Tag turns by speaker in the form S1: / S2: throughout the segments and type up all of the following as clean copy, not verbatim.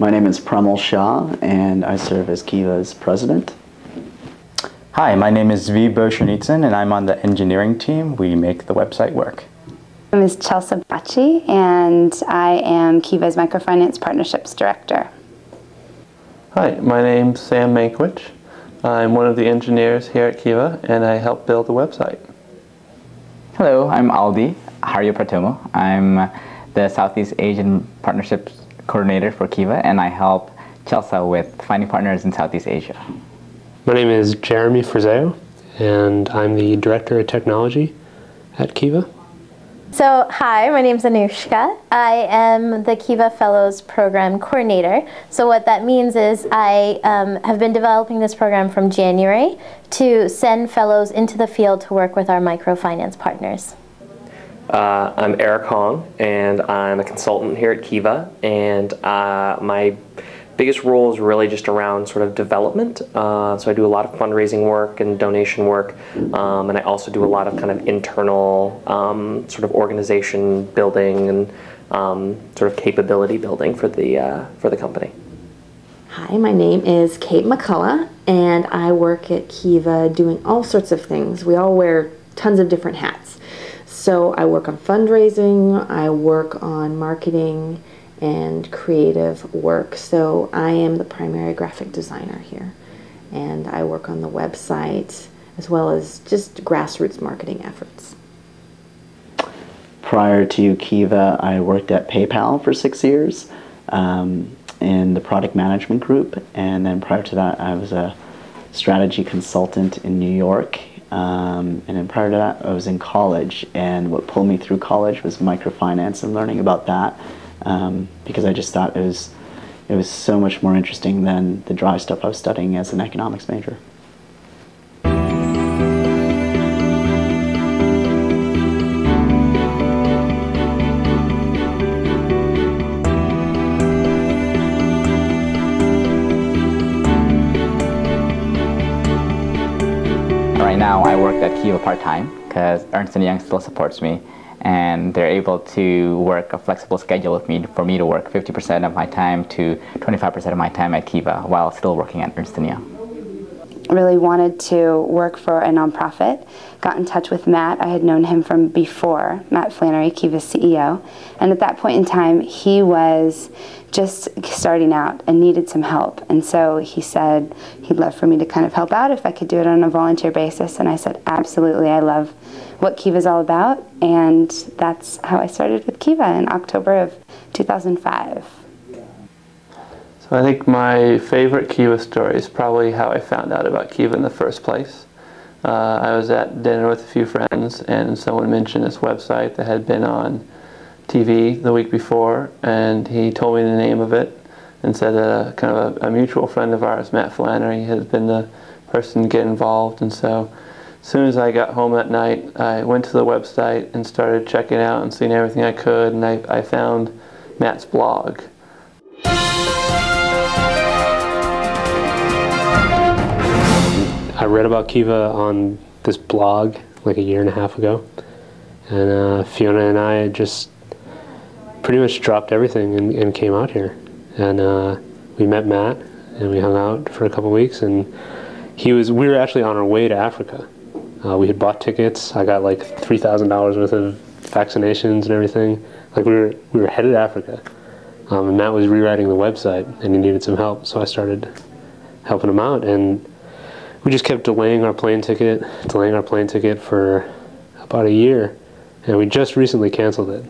S1: My name is Premal Shah, and I serve as Kiva's president.
S2: Hi, my name is V. Boshanitsan, and I'm on the engineering team. We make the website work.
S3: My name is Chelsea Bacci, and I am Kiva's Microfinance Partnerships Director.
S4: Hi, my name's Sam Mankiewicz. I'm one of the engineers here at Kiva, and I help build the website.
S5: Hello, I'm Aldi Haryo-Pratomo. I'm the Southeast Asian Partnerships Coordinator for Kiva, and I help Chelsea with finding partners in Southeast Asia.
S6: My name is Jeremy Frizeo, and I'm the Director of Technology at Kiva.
S7: So, hi, my name is Anushka. I am the Kiva Fellows Program Coordinator. So what that means is I have been developing this program from January to send fellows into the field to work with our microfinance partners.
S8: I'm Eric Hong, and I'm a consultant here at Kiva, and my biggest role is really just around sort of development. So I do a lot of fundraising work and donation work, and I also do a lot of kind of internal sort of organization building and sort of capability building for the company.
S9: Hi, my name is Kate McCullough, and I work at Kiva doing all sorts of things. We all wear tons of different hats. So I work on fundraising, I work on marketing, and creative work. So I am the primary graphic designer here, and I work on the website as well as just grassroots marketing efforts.
S1: Prior to Kiva, I worked at PayPal for 6 years in the product management group, and then prior to that I was a strategy consultant in New York, and then prior to that I was in college, and what pulled me through college was microfinance and learning about that. Because I just thought it was so much more interesting than the dry stuff I was studying as an economics major.
S5: Right now I work at Kiva part-time because Ernst & Young still supports me, and they're able to work a flexible schedule with me for me to work 50% of my time to 25% of my time at Kiva while still working at Ernst & Young.
S3: Really wanted to work for a nonprofit. Got in touch with Matt. I had known him from before, Matt Flannery, Kiva's CEO. And at that point in time, he was just starting out and needed some help. And so he said he'd love for me to kind of help out if I could do it on a volunteer basis. And I said, absolutely, I love what Kiva's all about. And that's how I started with Kiva in October of 2005.
S4: So I think my favorite Kiva story is probably how I found out about Kiva in the first place. I was at dinner with a few friends, and someone mentioned this website that had been on TV the week before, and he told me the name of it and said that kind of a mutual friend of ours, Matt Flannery, has been the person to get involved. And so as soon as I got home that night, I went to the website and started checking out and seeing everything I could, and I found Matt's blog.
S6: I read about Kiva on this blog like a year and a half ago, and Fiona and I just pretty much dropped everything and came out here. And we met Matt, and we hung out for a couple weeks, and we were actually on our way to Africa. We had bought tickets. I got like $3,000 worth of vaccinations and everything. Like we were headed to Africa. And Matt was rewriting the website, and he needed some help, so I started helping him out. And we just kept delaying our plane ticket for about a year, and we just recently canceled it.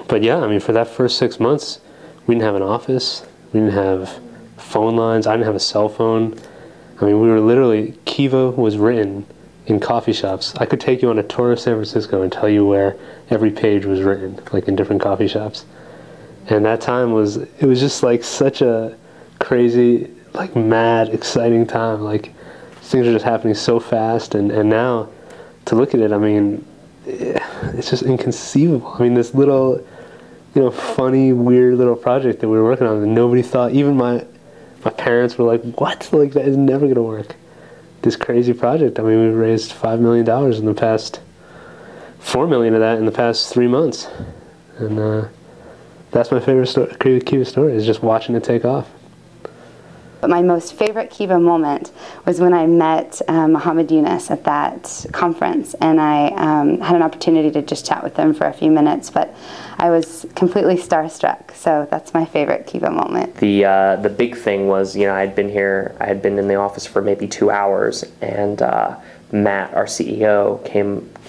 S6: But yeah, I mean, for that first 6 months, we didn't have an office, we didn't have phone lines, I didn't have a cell phone. I mean, we were literally, Kiva was written in coffee shops. I could take you on a tour of San Francisco and tell you where every page was written, like in different coffee shops. And that time it was just like such a crazy, like mad, exciting time. Like things are just happening so fast, and now to look at it, I mean, it's just inconceivable. I mean, this little, funny, weird little project that we were working on that nobody thought, even my parents were like, what? Like, that is never going to work. This crazy project. I mean, we've raised $5 million in the past, $4 million of that in the past 3 months. And that's my favorite Kiva story, is just watching it take off.
S3: But my most favorite Kiva moment was when I met Muhammad Yunus at that conference, and I had an opportunity to just chat with him for a few minutes, but I was completely starstruck, so that's my favorite Kiva moment.
S8: The big thing was, you know, I had been in the office for maybe 2 hours, and Matt, our CEO,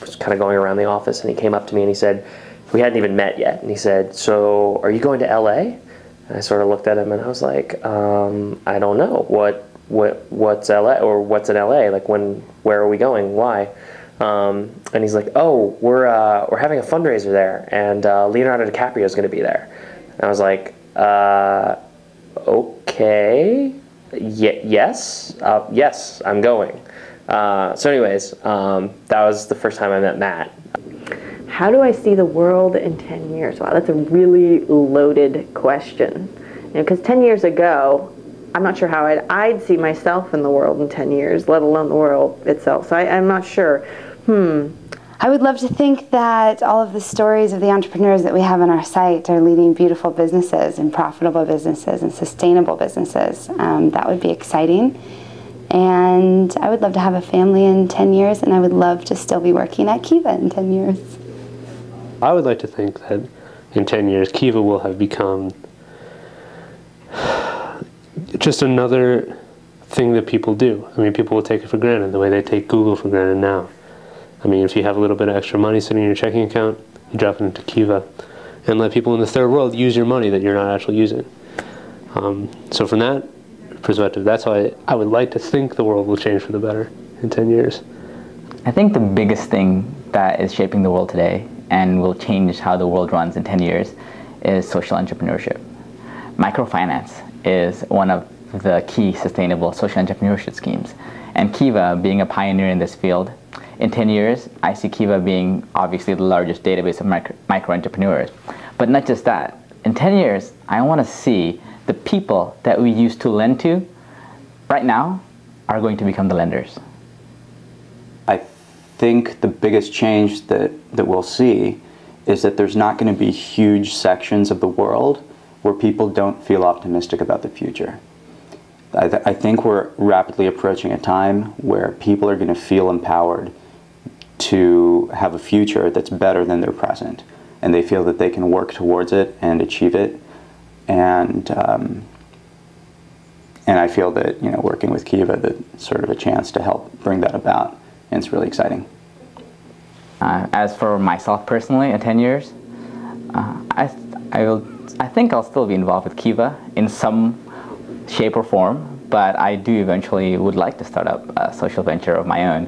S8: was kind of going around the office, and he came up to me and he said, we hadn't even met yet, and he said, so are you going to LA? And I sort of looked at him and I was like, I don't know. What's LA, or what's in LA? Like, where are we going? Why? And he's like, oh, we're having a fundraiser there, and Leonardo DiCaprio is going to be there. And I was like, okay, yes, yes, I'm going. So anyways, that was the first time I met Matt.
S9: How do I see the world in 10 years? Wow, that's a really loaded question. Because 10 years ago, I'm not sure how I'd see myself in the world in 10 years, let alone the world itself. So I'm not sure.
S3: I would love to think that all of the stories of the entrepreneurs that we have on our site are leading beautiful businesses and profitable businesses and sustainable businesses. That would be exciting. And I would love to have a family in 10 years, and I would love to still be working at Kiva in 10 years.
S6: I would like to think that in 10 years, Kiva will have become just another thing that people do. I mean, people will take it for granted the way they take Google for granted now. I mean, if you have a little bit of extra money sitting in your checking account, you drop it into Kiva and let people in the third world use your money that you're not actually using. So from that perspective, that's why I would like to think the world will change for the better in 10 years.
S5: I think the biggest thing that is shaping the world today and will change how the world runs in 10 years is social entrepreneurship. Microfinance is one of the key sustainable social entrepreneurship schemes. And Kiva, being a pioneer in this field, in 10 years, I see Kiva being obviously the largest database of micro-entrepreneurs. But not just that. In 10 years, I want to see the people that we used to lend to right now are going to become the lenders.
S2: I think the biggest change that we'll see is that there's not going to be huge sections of the world where people don't feel optimistic about the future. I think we're rapidly approaching a time where people are going to feel empowered to have a future that's better than their present, and they feel that they can work towards it and achieve it. And I feel that, you know, working with Kiva, that's sort of a chance to help bring that about, and it's really exciting.
S5: As for myself personally, in 10 years, I think I'll still be involved with Kiva in some shape or form, but I do eventually would like to start up a social venture of my own.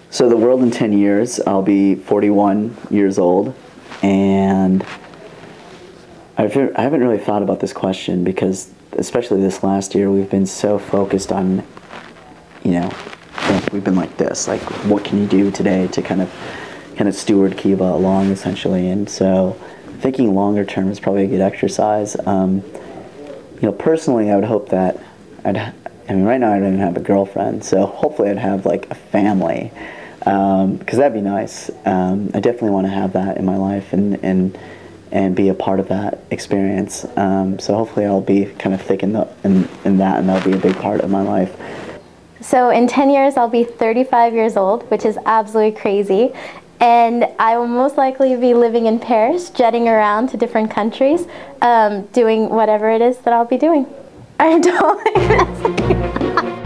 S1: So the world in 10 years, I'll be 41 years old, and I haven't really thought about this question because, especially this last year, we've been so focused on, you know, we've been like this, like what can you do today to kind of steward Kiva along, essentially. And so thinking longer term is probably a good exercise. You know, personally, I would hope that I mean, right now I don't even have a girlfriend, so hopefully I'd have like a family, because that'd be nice. I definitely want to have that in my life and be a part of that experience. So hopefully I'll be kind of thick in that, and that'll be a big part of my life.
S7: So in 10 years, I'll be 35 years old, which is absolutely crazy. And I will most likely be living in Paris, jetting around to different countries, doing whatever it is that I'll be doing. I don't like